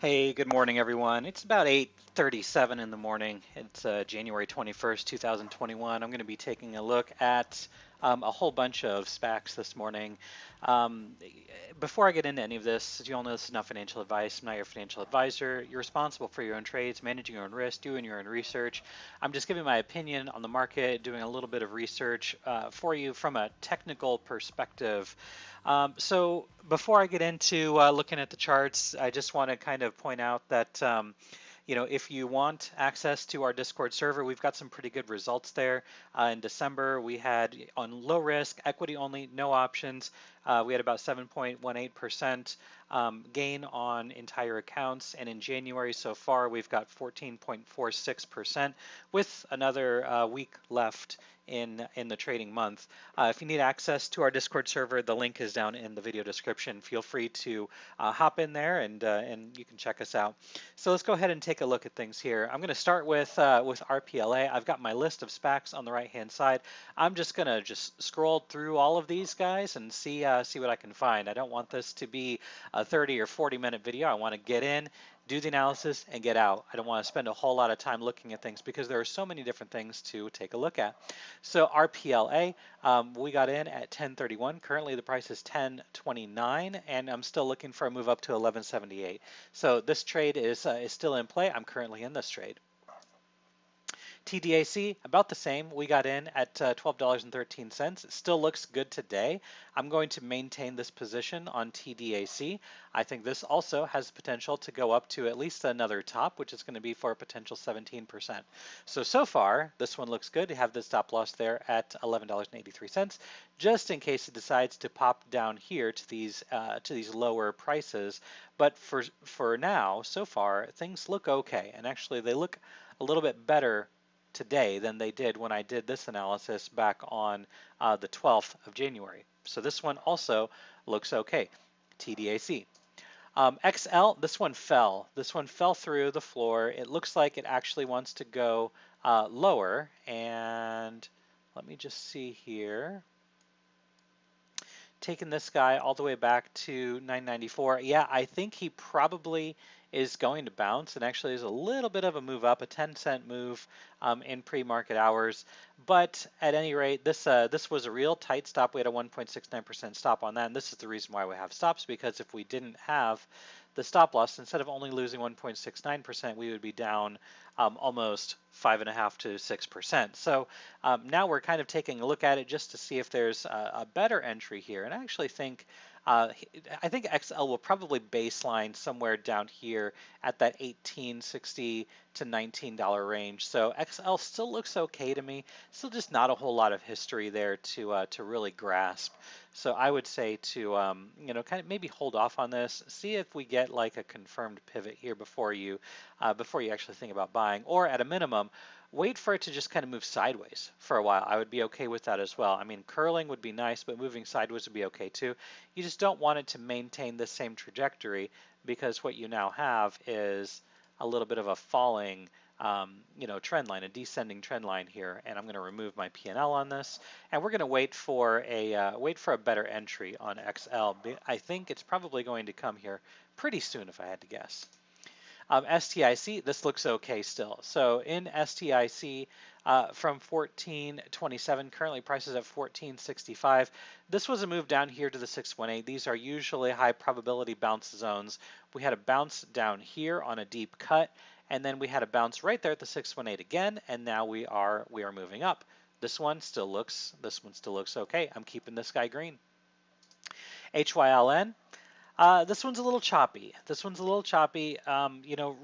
Hey, good morning, everyone. It's about 8:37 in the morning. It's January 21st, 2021. I'm going to be taking a look at a whole bunch of SPACs this morning. Um, Before I get into any of this, as you all know, this is not financial advice. I'm not your financial advisor. You're responsible for your own trades, managing your own risk, doing your own research. I'm just giving my opinion on the market, doing a little bit of research for you from a technical perspective. So before I get into looking at the charts, I just want to kind of point out that if you want access to our Discord server, we've got some pretty good results there. In December, we had on low risk, equity only, no options. We had about 7.18% gain on entire accounts, and in January so far, we've got 14.46% with another week left in the trading month. If you need access to our Discord server, the link is down in the video description. Feel free to hop in there and you can check us out. So let's go ahead and take a look at things here. I'm going to start with RPLA. I've got my list of SPACs on the right hand side. I'm just going to scroll through all of these guys and see what I can find. I don't want this to be a 30 or 40-minute video. I want to get in, do the analysis, and get out. I don't want to spend a whole lot of time looking at things because there are so many different things to take a look at. So RPLA, we got in at 1031. Currently the price is 1029, and I'm still looking for a move up to 1178. So this trade is still in play. I'm currently in this trade. TDAC, about the same. We got in at $12.13. It still looks good today. I'm going to maintain this position on TDAC. I think this also has potential to go up to at least another top, which is going to be for a potential 17%. So far, this one looks good. You have the stop loss there at $11.83, just in case it decides to pop down here to these lower prices. But for now, so far, things look okay, and actually they look a little bit better today than they did when I did this analysis back on the 12th of January. So this one also looks okay. TDAC. XL, this one fell. This one fell through the floor. It looks like it actually wants to go lower. And let me just see here. Taking this guy all the way back to 994. Yeah, I think he probably is going to bounce, and actually is a little bit of a move up, a 10-cent move in pre-market hours. But at any rate, this was a real tight stop. We had a 1.69% stop on that, and this is the reason why we have stops, because if we didn't have the stop loss, instead of only losing 1.69%, we would be down almost 5.5 to 6%. So now we're kind of taking a look at it just to see if there's a better entry here. And I actually think XL will probably baseline somewhere down here at that $18.60 to $19 range. So XL still looks okay to me. Still just not a whole lot of history there to really grasp. So I would say to kind of maybe hold off on this, see if we get like a confirmed pivot here before you actually think about buying, or at a minimum, wait for it to just kind of move sideways for a while. I would be okay with that as well. I mean, curling would be nice, but moving sideways would be okay too. You just don't want it to maintain the same trajectory, because what you now have is a little bit of a falling trend line, a descending trend line here, and I'm going to remove my P&L on this, and we're going to wait for a better entry on XL. I think it's probably going to come here pretty soon, if I had to guess. STIC, this looks okay still. So in STIC, from 1427, currently prices at 1465. This was a move down here to the 618. These are usually high probability bounce zones. We had a bounce down here on a deep cut, and then we had a bounce right there at the 618 again, and now we are moving up. This one still looks okay. I'm keeping this guy green. HYLN. This one's a little choppy.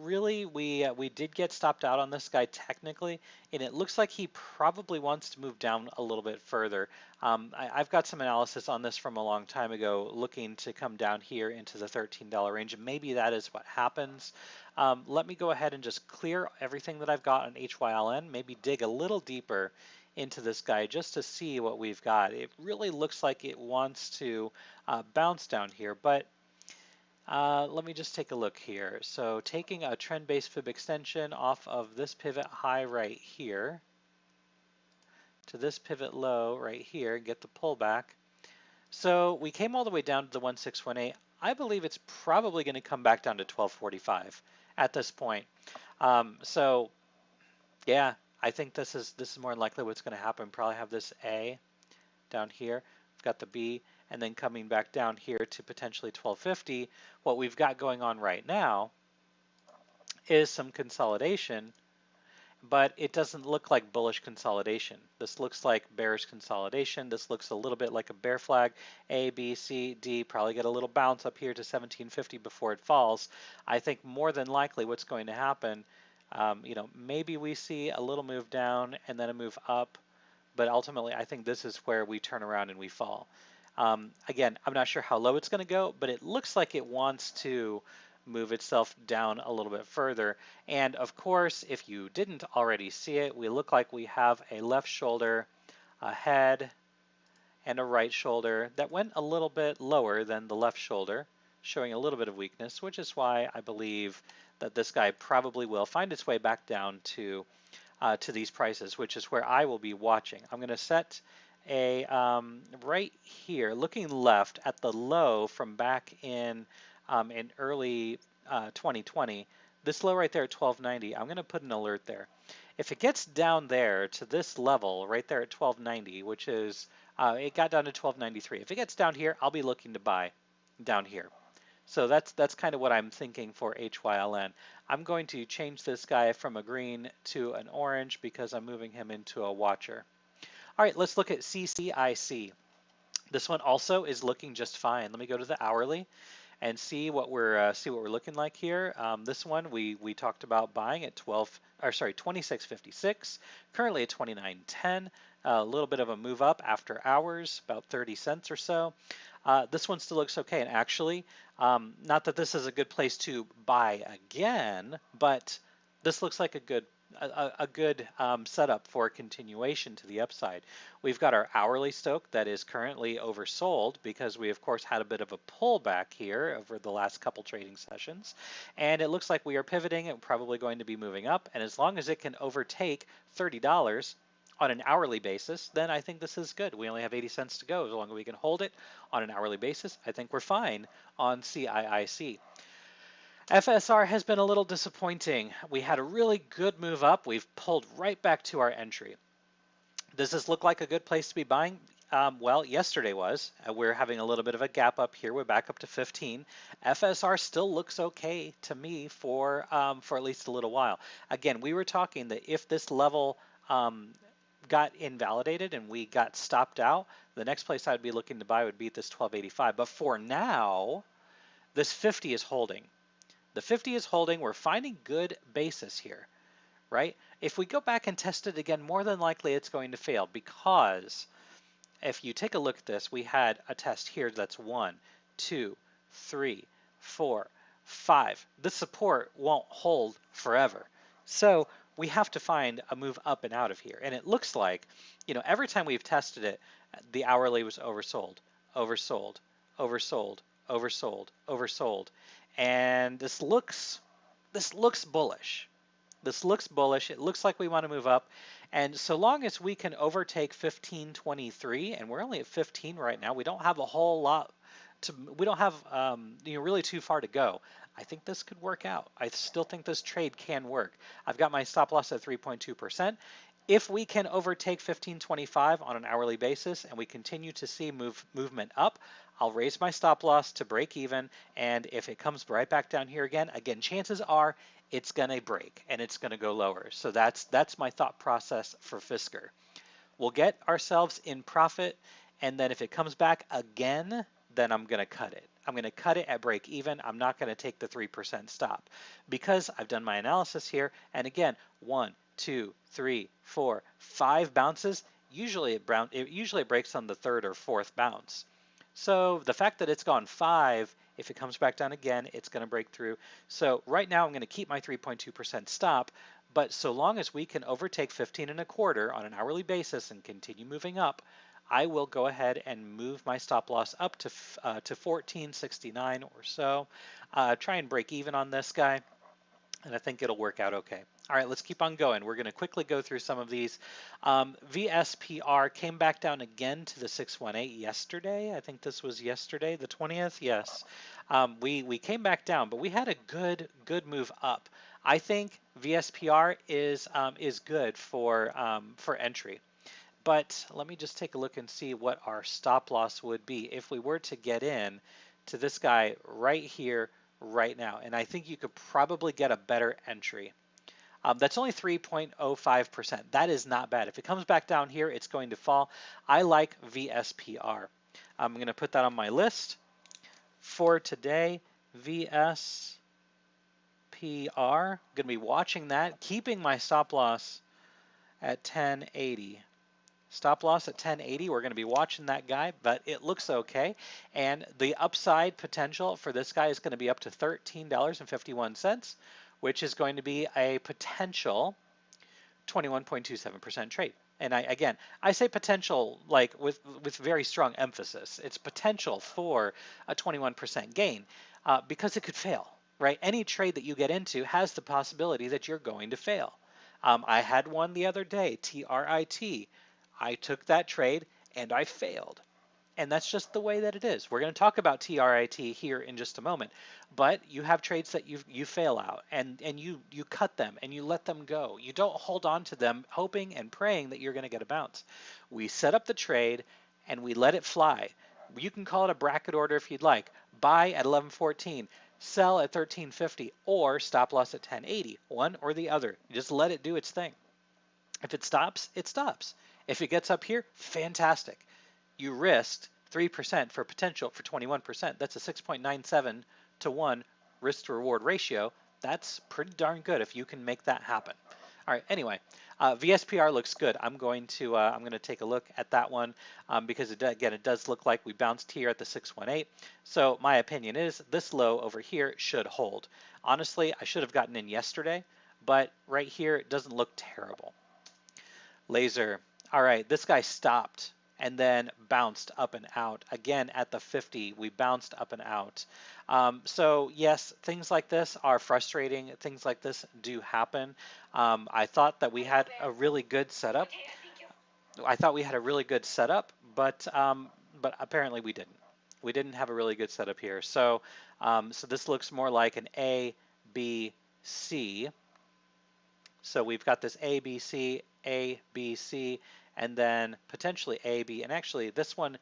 Really, we did get stopped out on this guy technically, and it looks like he probably wants to move down a little bit further. I've got some analysis on this from a long time ago, looking to come down here into the $13 range, and maybe that is what happens. Let me go ahead and just clear everything that I've got on HYLN, maybe dig a little deeper into this guy just to see what we've got. It really looks like it wants to bounce down here, but let me just take a look here. So taking a trend-based fib extension off of this pivot high right here to this pivot low right here, get the pullback. So we came all the way down to the 1618. I believe it's probably going to come back down to 1245 at this point. So yeah, I think this is more likely what's going to happen. Probably have this A down here. We've got the B, and then coming back down here to potentially 1250. What we've got going on right now is some consolidation, but it doesn't look like bullish consolidation. This looks like bearish consolidation. This looks a little bit like a bear flag. A, B, C, D, probably get a little bounce up here to 1750 before it falls. I think more than likely what's going to happen, maybe we see a little move down and then a move up, but ultimately I think this is where we turn around and we fall. Again, I'm not sure how low it's going to go, but it looks like it wants to move itself down a little bit further. And of course, if you didn't already see it, we look like we have a left shoulder, a head, and a right shoulder that went a little bit lower than the left shoulder, showing a little bit of weakness, which is why I believe that this guy probably will find its way back down to these prices, which is where I will be watching. I'm going to set a right here, looking left at the low from back in early 2020. This low right there at 1290, I'm going to put an alert there. If it gets down there to this level right there at 1290, which is it got down to 1293. If it gets down here, I'll be looking to buy down here. So that's kind of what I'm thinking for HYLN. I'm going to change this guy from a green to an orange because I'm moving him into a watcher. All right, let's look at CCIC. This one also is looking just fine. Let me go to the hourly and see what we're looking like here. This one we talked about buying at 26.56. Currently at 29.10. A little bit of a move up after hours, about 30 cents or so. This one still looks okay, and actually, not that this is a good place to buy again, but this looks like a good setup for continuation to the upside. We've got our hourly stoke that is currently oversold because we of course had a bit of a pullback here over the last couple trading sessions, and it looks like we are pivoting and probably going to be moving up, and as long as it can overtake $30 on an hourly basis, then I think this is good. We only have 80 cents to go. As long as we can hold it on an hourly basis, I think we're fine on CIIC. FSR has been a little disappointing. We had a really good move up. We've pulled right back to our entry. Does this look like a good place to be buying? Well, yesterday was. We're having a little bit of a gap up here. We're back up to 15. FSR still looks okay to me for at least a little while. Again, we were talking that if this level got invalidated and we got stopped out, the next place I'd be looking to buy would be at this 1285. But for now, this 50 is holding. The 50 is holding. We're finding good basis here, right? If we go back and test it again, more than likely it's going to fail, because if you take a look at this, we had a test here that's 1, 2, 3, 4, 5. This support won't hold forever. So we have to find a move up and out of here. And it looks like, every time we've tested it, the hourly was oversold, oversold, oversold, oversold, oversold. And this looks bullish. This looks bullish. It looks like we want to move up. And so long as we can overtake 1523, and we're only at 15 right now, we don't have a whole lot we don't have really too far to go. I think this could work out. I still think this trade can work. I've got my stop loss at 3.2%. If we can overtake 1525 on an hourly basis and we continue to see movement up, I'll raise my stop loss to break even. And if it comes right back down here again, chances are it's going to break and it's going to go lower. So that's my thought process for Fisker. We'll get ourselves in profit, and then if it comes back again, then I'm going to cut it. I'm going to cut it at break even. I'm not going to take the 3% stop because I've done my analysis here. And again, 1, 2, 3, 4, 5 bounces. Usually it breaks on the third or fourth bounce. So the fact that it's gone 5, if it comes back down again, it's going to break through. So right now I'm going to keep my 3.2% stop. But so long as we can overtake 15.25 on an hourly basis and continue moving up, I will go ahead and move my stop loss up to 1469 or so. Try and break even on this guy. and I think it'll work out okay. All right, let's keep on going. We're going to quickly go through some of these. VSPR came back down again to the 618 yesterday. I think this was yesterday, the 20th. Yes, we came back down, but we had a good move up. I think VSPR is good for entry. But let me just take a look and see what our stop loss would be if we were to get in to this guy right here, right now. And I think you could probably get a better entry. That's only 3.05%. That is not bad. If it comes back down here, it's going to fall. I like VSPR. I'm going to put that on my list for today. VSPR. I'm going to be watching that, keeping my stop loss at 1080. Stop loss at 1080. We're going to be watching that guy, but it looks okay. And the upside potential for this guy is going to be up to $13.51, which is going to be a potential 21.27% trade. And I say potential like with very strong emphasis. It's potential for a 21% gain because it could fail, right? Any trade that you get into has the possibility that you're going to fail. I had one the other day, TRIT. I took that trade and I failed. And that's just the way that it is. We're going to talk about TRIT here in just a moment, but you have trades that you fail out and you cut them and you let them go. You don't hold on to them hoping and praying that you're going to get a bounce. We set up the trade and we let it fly. You can call it a bracket order if you'd like. Buy at 11.14, sell at 13.50, or stop loss at 10.80. One or the other. You just let it do its thing. If it stops, it stops. If it gets up here, fantastic. You risked 3% for potential for 21%. That's a 6.97 to 1 risk to reward ratio. That's pretty darn good if you can make that happen. All right, anyway, VSPR looks good. I'm going to take a look at that one because it does look like we bounced here at the 618. So my opinion is this low over here should hold. Honestly, I should have gotten in yesterday, but right here it doesn't look terrible. Laser. All right, this guy stopped and then bounced up and out. Again, at the 50, we bounced up and out. So yes, things like this are frustrating. Things like this do happen. I thought that we had a really good setup. But apparently we didn't. We didn't have a really good setup here. So, so this looks more like an A, B, C. So we've got this A, B, C, A, B, C, and then potentially A, B, and actually this one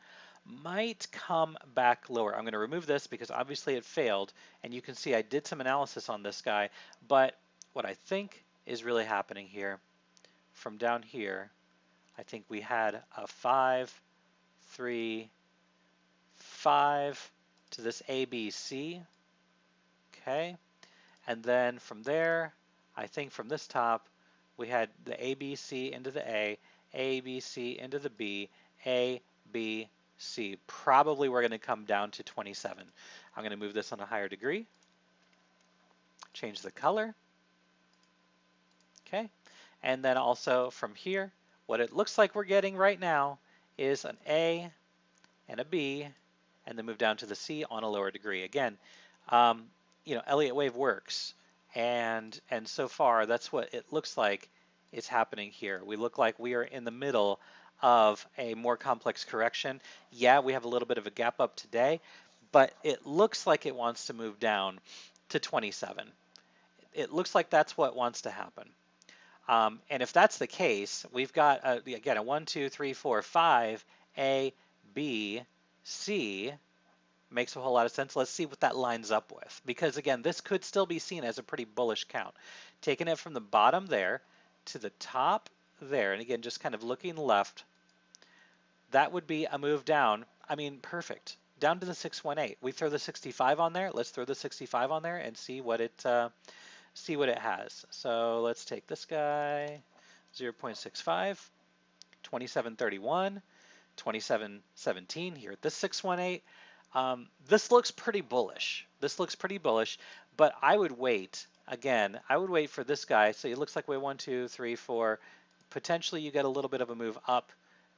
might come back lower. I'm going to remove this because obviously it failed, and you can see I did some analysis on this guy, but what I think is really happening here, from down here, I think we had a 5, 3, 5 to this A, B, C, okay, and then from there, I think from this top, we had the A, B, C into the A, B, C into the B, A, B, C. Probably we're going to come down to 27. I'm going to move this on a higher degree, change the color, okay, and then also from here, what it looks like we're getting right now is an A and a B, and then move down to the C on a lower degree. Again, Elliott wave works. And so far, that's what it looks like is happening here. We look like we are in the middle of a more complex correction. Yeah, we have a little bit of a gap up today, but it looks like it wants to move down to 27. It looks like that's what wants to happen. And if that's the case, we've got, again, a 1, 2, 3, 4, 5, A, B, C, makes a whole lot of sense. Let's see what that lines up with, because again, this could still be seen as a pretty bullish count. Taking it from the bottom there to the top there, and again, just kind of looking left, that would be a move down. I mean, perfect. Down to the 618. We throw the 65 on there. Let's throw the 65 on there and see what it has. So let's take this guy, 0.65, 27.31, 27.17 here at this 618. This looks pretty bullish. But I would wait. Again, I would wait for this guy. So it looks like we have 1, 2, 3, 4. Potentially you get a little bit of a move up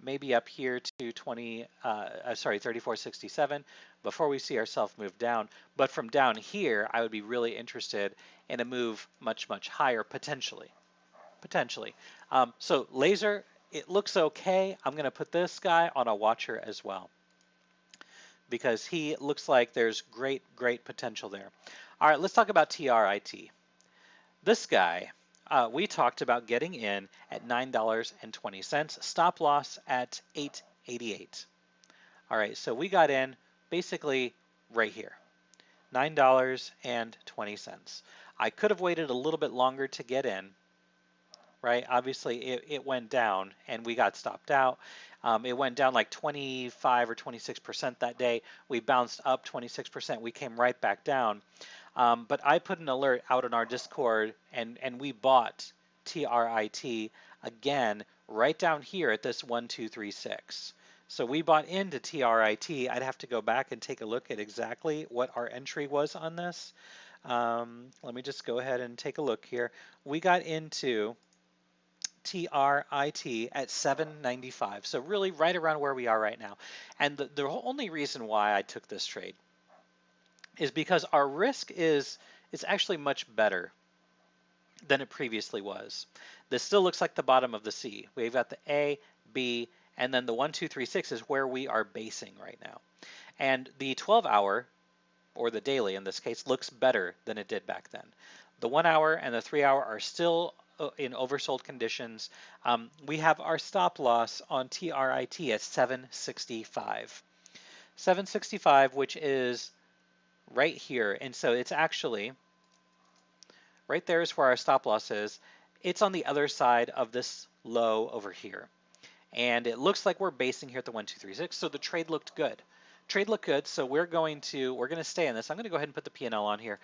maybe up here to 34.67 before we see ourselves move down. But from down here, I would be really interested in a move much, much higher potentially. So laser, it looks okay. I'm going to put this guy on a watcher as well because he looks like there's great, great potential there. All right, let's talk about TRIT. This guy, we talked about getting in at $9.20, stop loss at $8.88. All right, so we got in basically right here, $9.20. I could have waited a little bit longer to get in, right? Obviously, it went down and we got stopped out. It went down like 25 or 26% that day. We bounced up 26%. We came right back down. But I put an alert out on our Discord and we bought TRIT again right down here at this 1236. So we bought into TRIT. I'd have to go back and take a look at exactly what our entry was on this. Let me just go ahead and take a look here. We got into TRIT at 795. So really right around where we are right now. And the only reason why I took this trade is because our risk is actually much better than it previously was. This still looks like the bottom of the C. We've got the A, B, and then the 1236 is where we are basing right now. And the 12-hour, or the daily in this case, looks better than it did back then. The 1 hour and the 3 hour are still in oversold conditions. We have our stop loss on TRIT at 765. 765, which is right here, and so it's actually right there is where our stop loss is. It's on the other side of this low over here, and it looks like we're basing here at the 1236. So the trade looked good. So we're going to stay in this. I'm going to go ahead and put the P&L on here,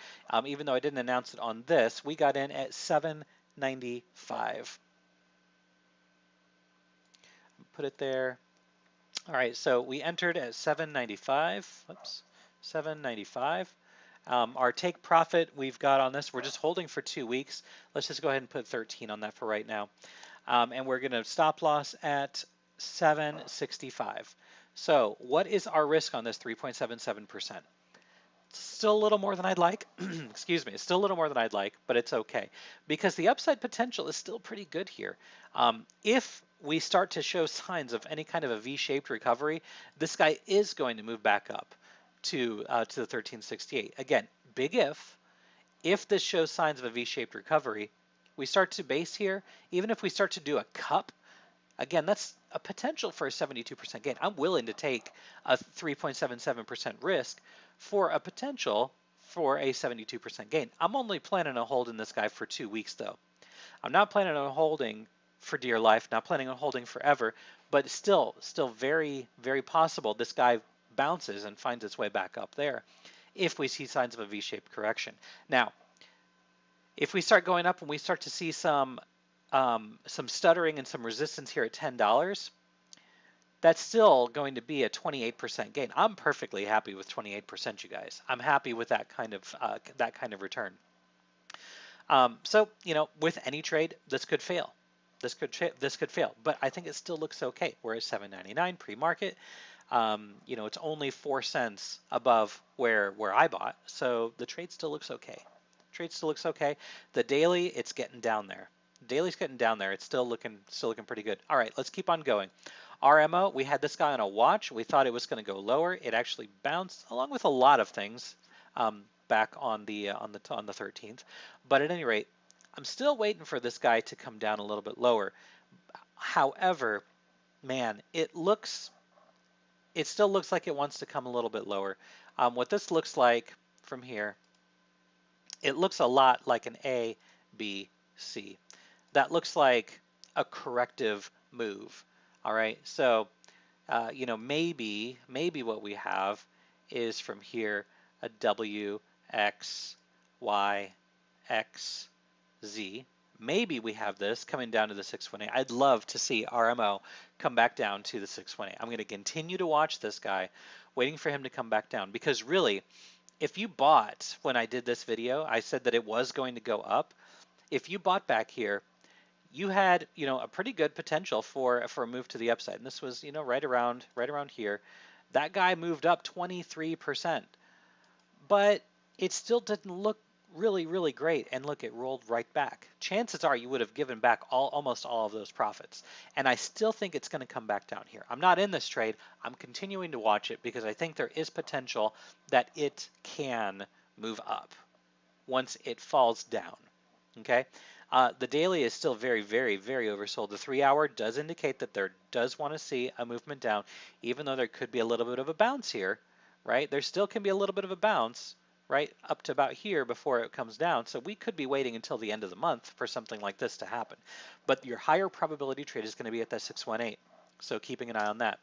even though I didn't announce it on this. We got in at 795. Put it there. All right, so we entered at 795. Oops. 795. Our take profit we've got on this, we're just holding for 2 weeks. Let's just go ahead and put 13 on that for right now. And we're going to stop loss at 765. So what is our risk on this 3.77%? Still a little more than I'd like. Excuse me, it's still a little more than I'd like, but it's okay because the upside potential is still pretty good here. If we start to show signs of any kind of a V-shaped recovery, this guy is going to move back up to the 1368. Again, big if this shows signs of a V-shaped recovery, we start to base here. Even if we start to do a cup, again, that's a potential for a 72% gain. I'm willing to take a 3.77% risk for a potential for a 72% gain. I'm only planning on holding this guy for 2 weeks though. I'm not planning on holding for dear life, not planning on holding forever, but still very, very possible this guy bounces and finds its way back up there if we see signs of a V-shaped correction. Now, if we start going up and we start to see some stuttering and some resistance here at $10, that's still going to be a 28% gain. I'm perfectly happy with 28%, you guys. I'm happy with that kind of return. So with any trade, this could fail. This could fail, but I think it still looks okay. We're at $7.99 pre-market. It's only 4 cents above where I bought, so the trade still looks okay. The daily, it's getting down there. Daily's getting down there. It's still looking pretty good. All right, let's keep on going. RMO, we had this guy on a watch. We thought it was going to go lower. It actually bounced along with a lot of things back on the 13th. But at any rate, I'm still waiting for this guy to come down a little bit lower. However, man, it still looks like it wants to come a little bit lower. What this looks like from here, it looks a lot like an A, B, C. That looks like a corrective move. All right, so maybe what we have is from here a W, X, Y, X, Z. Maybe we have this coming down to the 618. I'd love to see RMO come back down to the 618. I'm going to continue to watch this guy, waiting for him to come back down, because really, if you bought when I did this video, I said that it was going to go up. If you bought back here, you had, a pretty good potential for a move to the upside. And this was, right around here. That guy moved up 23%, but it still didn't look really, really great. And look, it rolled right back. Chances are you would have given back almost all of those profits. And I still think it's going to come back down here. I'm not in this trade. I'm continuing to watch it because I think there is potential that it can move up once it falls down. Okay. The daily is still very, very, very oversold. The 3-hour does indicate that there does want to see a movement down, even though there could be a little bit of a bounce here, right? There still can be a little bit of a bounce, right, up to about here before it comes down. So we could be waiting until the end of the month for something like this to happen. But your higher probability trade is going to be at that 618. So keeping an eye on that.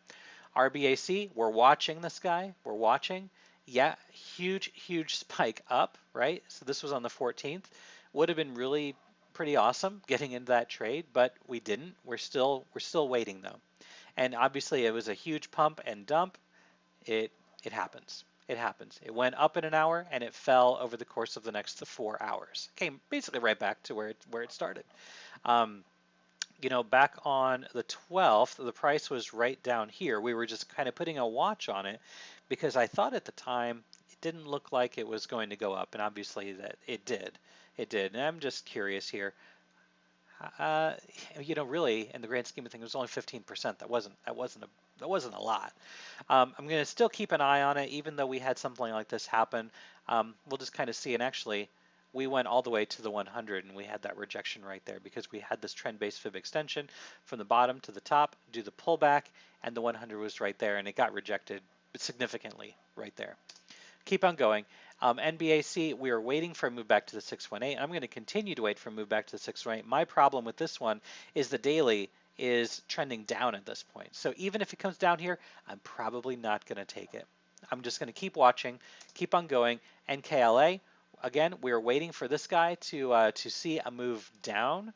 RBAC, we're watching this guy. We're watching. Yeah, huge, huge spike up, right? So this was on the 14th. Would have been really pretty awesome getting into that trade, but we didn't. We're still waiting though. And obviously it was a huge pump and dump. It happens. It happens. It went up in an hour and it fell over the course of the next 4 hours. Came basically right back to where it started. Back on the 12th, the price was right down here. We were just kind of putting a watch on it because I thought at the time it didn't look like it was going to go up, and obviously that it did. It did, and I'm just curious here. Really, in the grand scheme of things, it was only 15%. That wasn't a lot. I'm going to still keep an eye on it, even though we had something like this happen. We'll just kind of see, and actually, we went all the way to the 100 and we had that rejection right there because we had this trend-based fib extension from the bottom to the top, do the pullback, and the 100 was right there, and it got rejected significantly right there. Keep on going. NBAC, we are waiting for a move back to the 618. I'm going to continue to wait for a move back to the 618. My problem with this one is the daily is trending down at this point. So even if it comes down here, I'm probably not going to take it. I'm just going to keep watching, keep on going. NKLA, again, we're waiting for this guy to see a move down,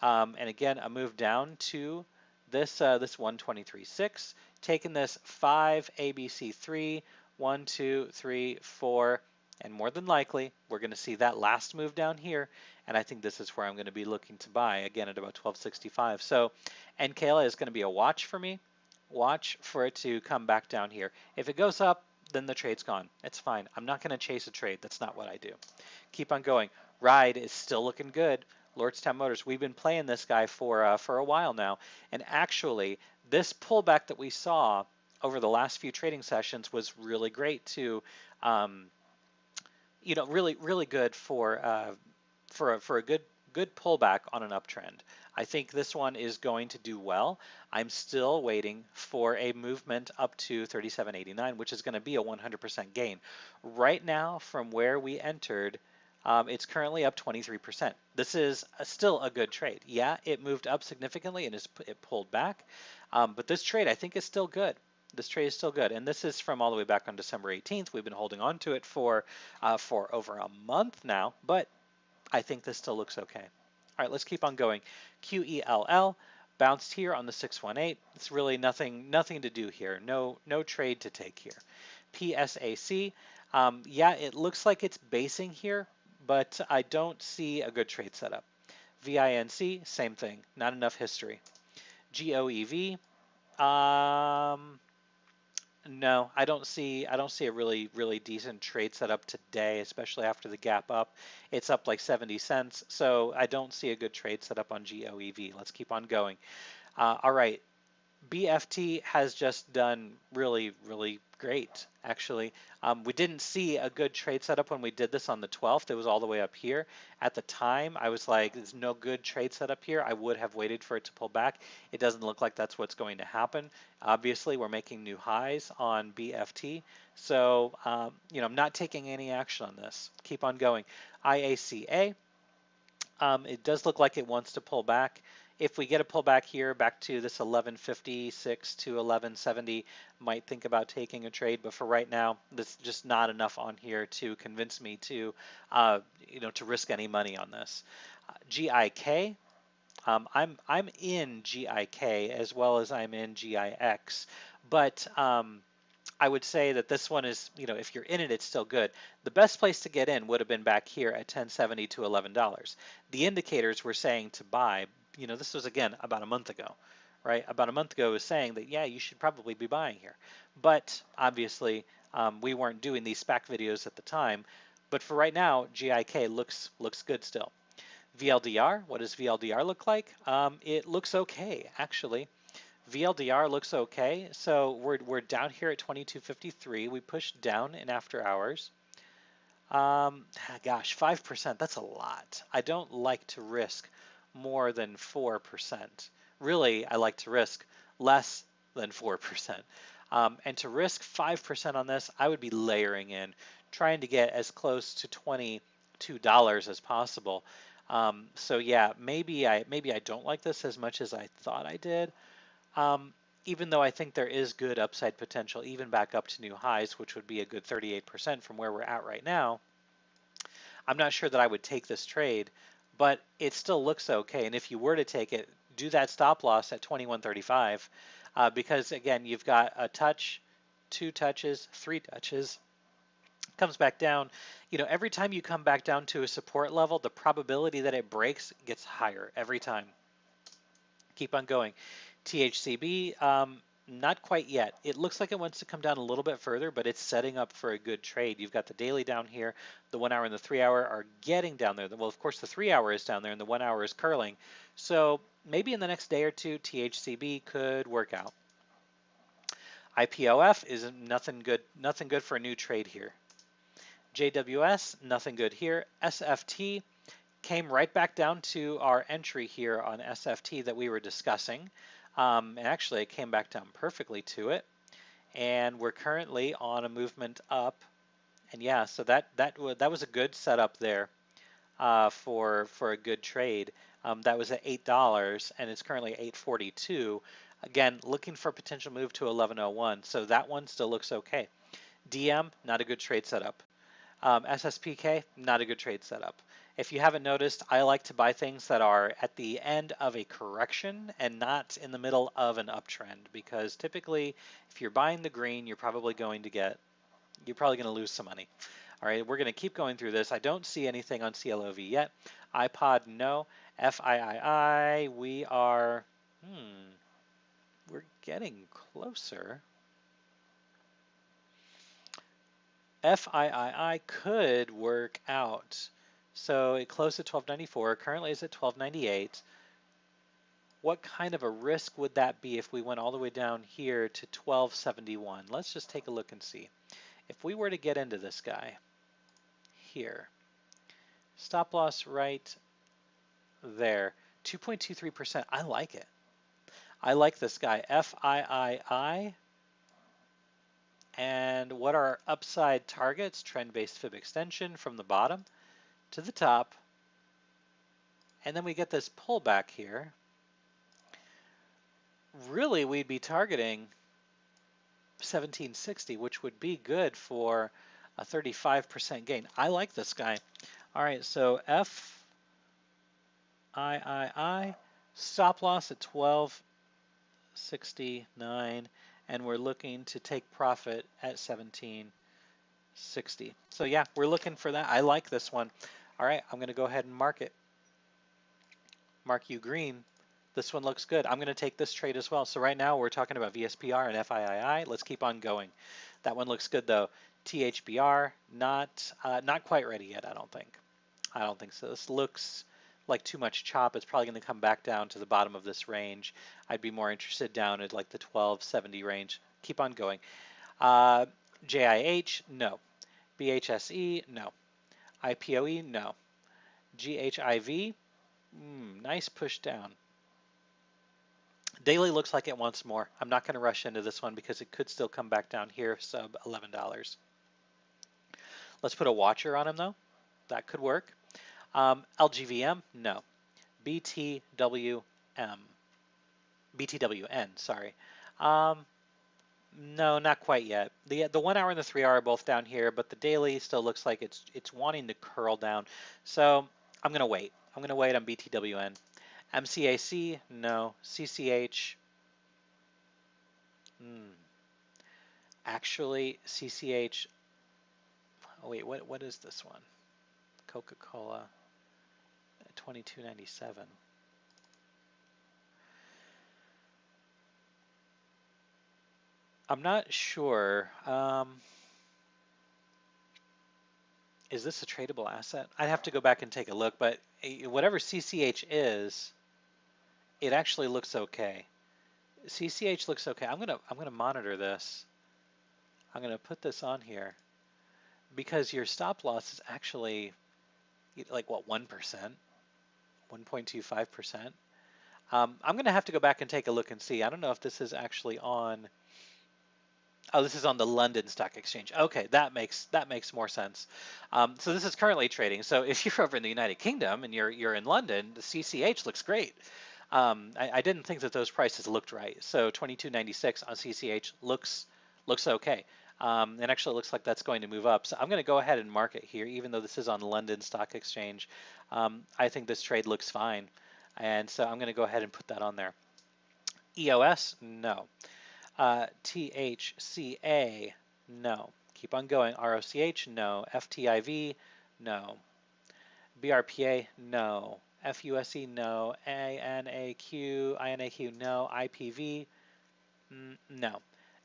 and again a move down to this 123.6, taking this 5 ABC3, 1, 2, 3, 4, and more than likely we're going to see that last move down here, and I think this is where I'm going to be looking to buy again at about 1265. So NKLA is going to be a watch for me. Watch for it to come back down here. If it goes up, then the trade's gone. It's fine. I'm not going to chase a trade. That's not what I do. Keep on going. Ride is still looking good. Lordstown Motors, we've been playing this guy for a while now, and actually this pullback that we saw over the last few trading sessions was really great to, really good for a good pullback on an uptrend. I think this one is going to do well. I'm still waiting for a movement up to 37.89, which is going to be a 100% gain. Right now, from where we entered, it's currently up 23%. This is still a good trade. Yeah, it moved up significantly and it pulled back, but this trade I think is still good. This trade is still good, and this is from all the way back on December 18th. We've been holding on to it for over a month now, but I think this still looks okay. All right, let's keep on going. QELL bounced here on the 618. It's really nothing to do here. No trade to take here. PSAC, yeah, it looks like it's basing here, but I don't see a good trade setup. VINC, same thing. Not enough history. GOEV, no, I don't see a really decent trade setup today, especially after the gap up. It's up like 70 cents, so I don't see a good trade setup on GOEV. Let's keep on going. All right, BFT has just done really great, actually. We didn't see a good trade setup when we did this on the 12th. It was all the way up here. At the time, I was like, there's no good trade setup here. I would have waited for it to pull back. It doesn't look like that's what's going to happen. Obviously, we're making new highs on BFT. So, I'm not taking any action on this. Keep on going. IACA, it does look like it wants to pull back. If we get a pullback here back to this 1156 to 1170, might think about taking a trade, but for right now, there's just not enough on here to convince me to, to risk any money on this. GIK, I'm in GIK as well as I'm in GIX, but I would say that this one is, if you're in it, it's still good. The best place to get in would have been back here at $10.70 to $11. The indicators were saying to buy, this was again about a month ago, right? About a month ago, it was saying that, yeah, you should probably be buying here. But obviously, we weren't doing these SPAC videos at the time. But for right now, GIK looks good still. VLDR, what does VLDR look like? It looks okay, actually. VLDR looks okay. So we're down here at 2253. We pushed down in after hours. Gosh, 5%, that's a lot. I don't like to risk more than 4%. Really, I like to risk less than 4%. And to risk 5% on this, I would be layering in, trying to get as close to $22 as possible. So yeah, maybe I don't like this as much as I thought I did. Even though I think there is good upside potential, even back up to new highs, which would be a good 38% from where we're at right now. I'm not sure that I would take this trade, but it still looks okay. And if you were to take it, do that stop loss at 21.35, because again, you've got a touch, 2 touches, 3 touches, comes back down. Every time you come back down to a support level, the probability that it breaks gets higher every time. Keep on going. THCB, not quite yet. It looks like it wants to come down a little bit further, but it's setting up for a good trade. You've got the daily down here. The 1 hour and the 3 hour are getting down there. Well, of course, the 3 hour is down there and the 1 hour is curling. So maybe in the next day or two, THCB could work out. IPOF is nothing good for a new trade here. JWS, nothing good here. SFT came right back down to our entry here on SFT that we were discussing. And actually, it came back down perfectly to it. And we're currently on a movement up. And yeah, so that was a good setup there for a good trade. That was at $8, and it's currently $8.42. Again, looking for a potential move to 11.01. So that one still looks okay. DM, not a good trade setup. SSPK, not a good trade setup. If you haven't noticed, I like to buy things that are at the end of a correction and not in the middle of an uptrend, because typically if you're buying the green, you're probably going to lose some money. All right, we're going to keep going through this. I don't see anything on CLOV yet. iPod, no. FIII, we're getting closer. FIII could work out. So it closed at 12.94, currently is at 12.98. What kind of a risk would that be if we went all the way down here to 12.71? Let's just take a look and see. If we were to get into this guy here, stop loss right there, 2.23%, I like it. I like this guy, FIII. And what are upside targets? Trend-based fib extension from the bottom to the top. And then we get this pullback here. Really, we'd be targeting 1760, which would be good for a 35% gain. I like this guy. All right, so FIII, stop loss at 12.69, and we're looking to take profit at 17.60. So yeah, we're looking for that. I like this one. All right, I'm going to go ahead and mark it. Mark you green. This one looks good. I'm going to take this trade as well. So right now we're talking about VSPR and FIII. Let's keep on going. That one looks good though. THBR, not quite ready yet, I don't think. I don't think so. This looks like too much chop. It's probably going to come back down to the bottom of this range. I'd be more interested down at like the 1270 range. Keep on going. JIH, no. BHSE, no. IPOE, no. GHIV, nice push down. Daily looks like it wants more. I'm not going to rush into this one because it could still come back down here sub $11. Let's put a watcher on him though. That could work. LGVM, no. BTWN, sorry. No, not quite yet. The 1 hour and the 3 hour are both down here, but the daily still looks like it's wanting to curl down. So I'm going to wait. I'm going to wait on BTWN. MCAC, no. CCH, actually CCH, oh wait, what is this one? Coca-Cola, 22.97. I'm not sure. Is this a tradable asset? I'd have to go back and take a look, but whatever CCH is, it actually looks okay. CCH looks okay. I'm gonna monitor this. I'm gonna put this on here because your stop loss is actually like what, 1%, 1.25%. I'm gonna have to go back and take a look and see. I don't know if this is actually on. Oh, this is on the London Stock Exchange. Okay, that makes more sense. So this is currently trading. So if you're over in the United Kingdom and you're in London, the CCH looks great. I didn't think that those prices looked right. So 22.96 on CCH looks okay. It actually looks like that's going to move up. So I'm going to go ahead and mark it here, even though this is on the London Stock Exchange. I think this trade looks fine, and so I'm going to go ahead and put that on there. EOS, no. THCA, no. Keep on going. ROCH, no. FTIV, no. BRPA, no. FUSE, no. INAQ, no. IPV, no.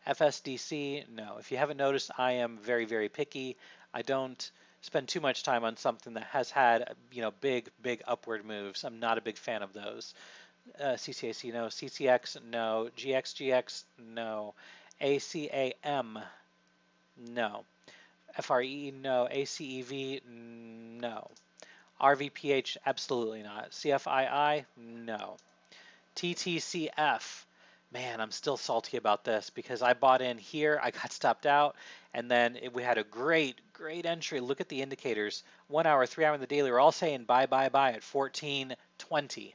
FSDC, no. If you haven't noticed, I am very, very picky. I don't spend too much time on something that has had, big, big upward moves. I'm not a big fan of those. CCAC, no. CCX, no. GXGX, no. ACAM, no. FRE, no. ACEV, no. RVPH, absolutely not. CFII, no. TTCF, man, I'm still salty about this because I bought in here, I got stopped out, and then we had a great, great entry. Look at the indicators. 1 hour, 3 hour in the daily, we're all saying buy, buy, buy at 14.20.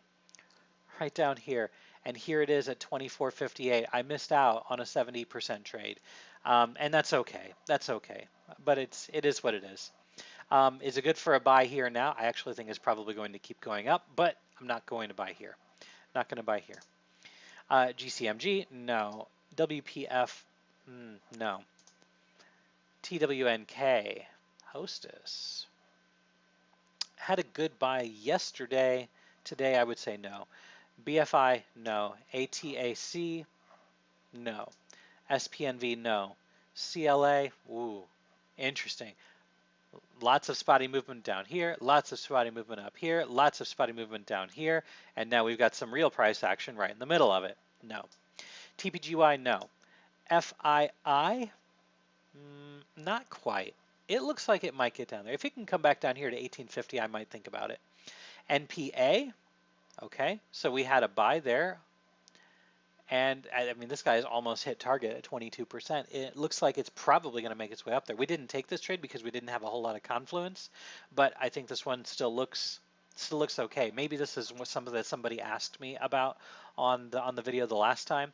Right down here, and here it is at 24.58. I missed out on a 70% trade, and that's okay. That's okay, but it is what it is. Is it good for a buy here now? I actually think it's probably going to keep going up, but I'm not going to buy here. Not going to buy here. GCMG, no. WPF, no. TWNK, Hostess. Had a good buy yesterday. Today I would say no. BFI, no. ATAC, no. SPNV, no. CLA, ooh, interesting. Lots of spotty movement down here, lots of spotty movement up here, lots of spotty movement down here, and now we've got some real price action right in the middle of it. No. TPGY, no. FII, not quite. It looks like it might get down there. If it can come back down here to 1850, I might think about it. NPA, okay, so we had a buy there. And I mean, this guy has almost hit target at 22%. It looks like it's probably going to make its way up there. We didn't take this trade because we didn't have a whole lot of confluence, but I think this one still looks okay. Maybe this is something that somebody asked me about on the video the last time.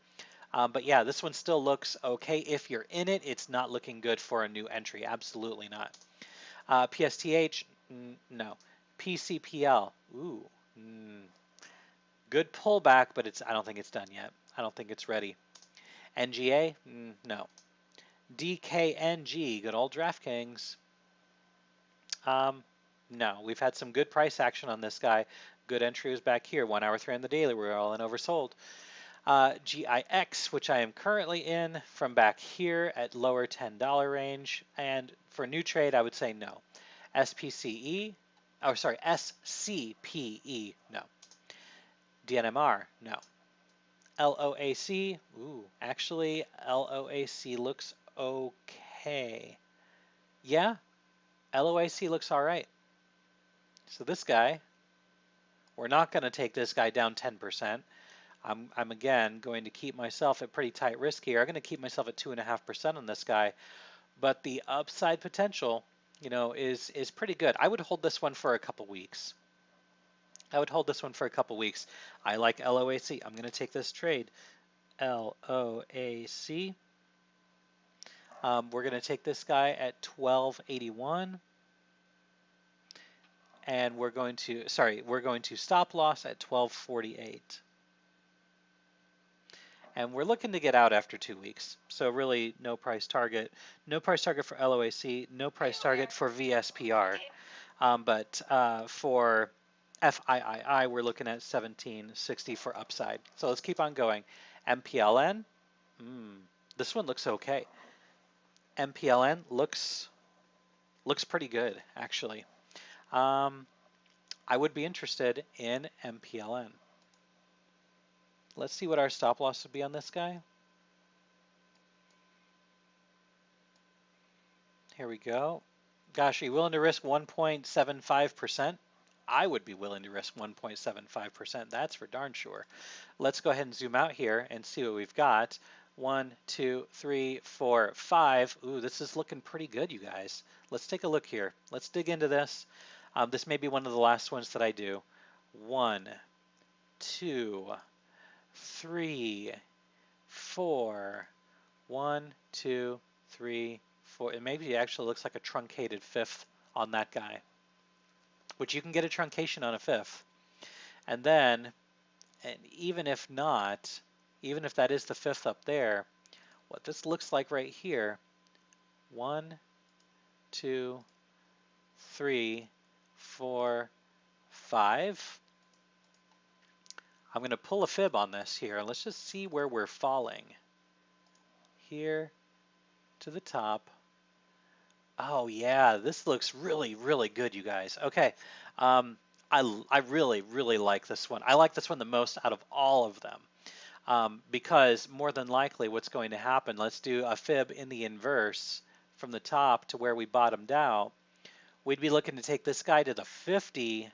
But yeah, this one still looks okay. If you're in it, it's not looking good for a new entry. Absolutely not. PSTH, no. PCPL, ooh, good pullback, but I don't think it's done yet. I don't think it's ready. NGA, no. DKNG, good old DraftKings. No, we've had some good price action on this guy. Good entry was back here, 1 hour 3 on the daily. We're all in oversold. GIX, which I am currently in, from back here at lower $10 range. And for new trade, I would say no. SCPE, no. DNMR, no. LOAC, ooh, actually LOAC looks okay. Yeah, LOAC looks all right. So this guy, we're not going to take this guy down 10%. I'm again going to keep myself at pretty tight risk here. I'm going to keep myself at 2.5% on this guy, but the upside potential, is pretty good. I would hold this one for a couple weeks. I like LOAC. I'm going to take this trade. LOAC. We're going to take this guy at 1281. And we're going to stop loss at 1248. And we're looking to get out after 2 weeks. So really no price target. No price target for LOAC, no price target for VSPR. But for FIII, we're looking at 1760 for upside. So let's keep on going. MPLN, This one looks okay. MPLN looks pretty good, actually. I would be interested in MPLN. Let's see what our stop loss would be on this guy. Here we go. Gosh, are you willing to risk 1.75%? I would be willing to risk 1.75%. That's for darn sure. Let's go ahead and zoom out here and see what we've got. 1, 2, 3, 4, 5. Ooh, this is looking pretty good, you guys. Let's take a look here. Let's dig into this. This may be one of the last ones that I do. 1, 2, 3, 4. 1, 2, 3, 4. And maybe it actually looks like a truncated fifth on that guy, which you can get a truncation on a fifth. And then, and even if not, even if that is the fifth up there, what this looks like right here, 1, 2, 3, 4, 5. I'm going to pull a fib on this here. Let's just see where we're falling. Here to the top. Oh yeah, this looks really, really good, you guys. Okay, I really, really like this one. I like this one the most out of all of them because more than likely what's going to happen, let's do a fib in the inverse from the top to where we bottomed out. We'd be looking to take this guy to the 50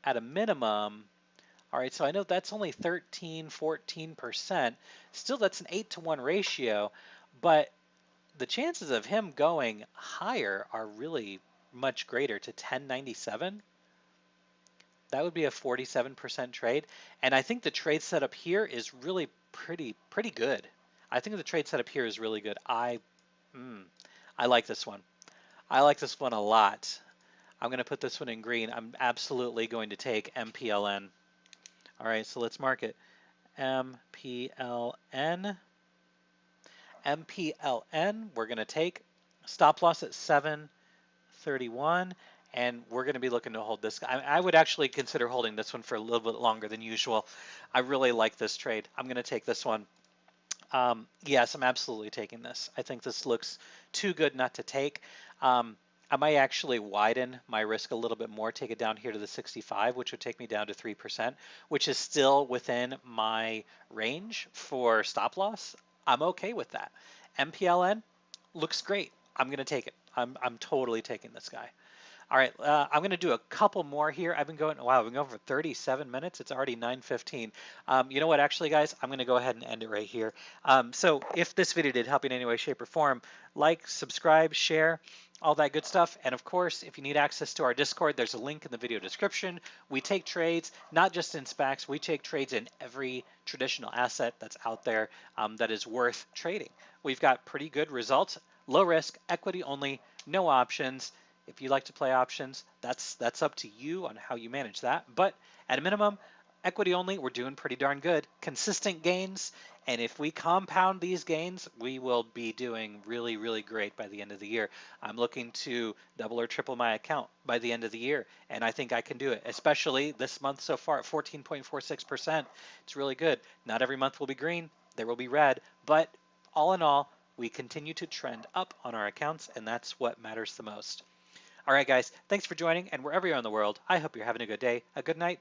at a minimum. All right, so I know that's only 13, 14%. Still, that's an 8-to-1 ratio, but the chances of him going higher are really much greater to 1097. That would be a 47% trade. And I think the trade setup here is really pretty good. I think the trade setup here is really good. I like this one. I like this one a lot. I'm going to put this one in green. I'm absolutely going to take MPLN. All right, so let's mark it. MPLN. MPLN, we're going to take stop loss at 731, and we're going to be looking to hold this. I would actually consider holding this one for a little bit longer than usual. I really like this trade. I'm going to take this one. Yes, I'm absolutely taking this. I think this looks too good not to take. I might actually widen my risk a little bit more, take it down here to the 65, which would take me down to 3%, which is still within my range for stop loss. I'm okay with that. MPLN looks great. I'm going to take it. I'm totally taking this guy. All right, I'm going to do a couple more here. I've been going, wow, I've been going for 37 minutes. It's already 9:15. You know what, actually, guys, I'm going to go ahead and end it right here. So if this video did help you in any way, shape, or form, like, subscribe, share, all that good stuff. And of course, if you need access to our Discord, there's a link in the video description. We take trades, not just in SPACs, we take trades in every traditional asset that's out there that is worth trading. We've got pretty good results, low risk, equity only, no options. If you like to play options, that's up to you on how you manage that. But at a minimum, equity only, we're doing pretty darn good. Consistent gains, and if we compound these gains, we will be doing really, really great by the end of the year. I'm looking to double or triple my account by the end of the year, and I think I can do it, especially this month so far at 14.46%. It's really good. Not every month will be green. There will be red, but all in all, we continue to trend up on our accounts, and that's what matters the most. All right, guys, thanks for joining, and wherever you're in the world, I hope you're having a good day, a good night,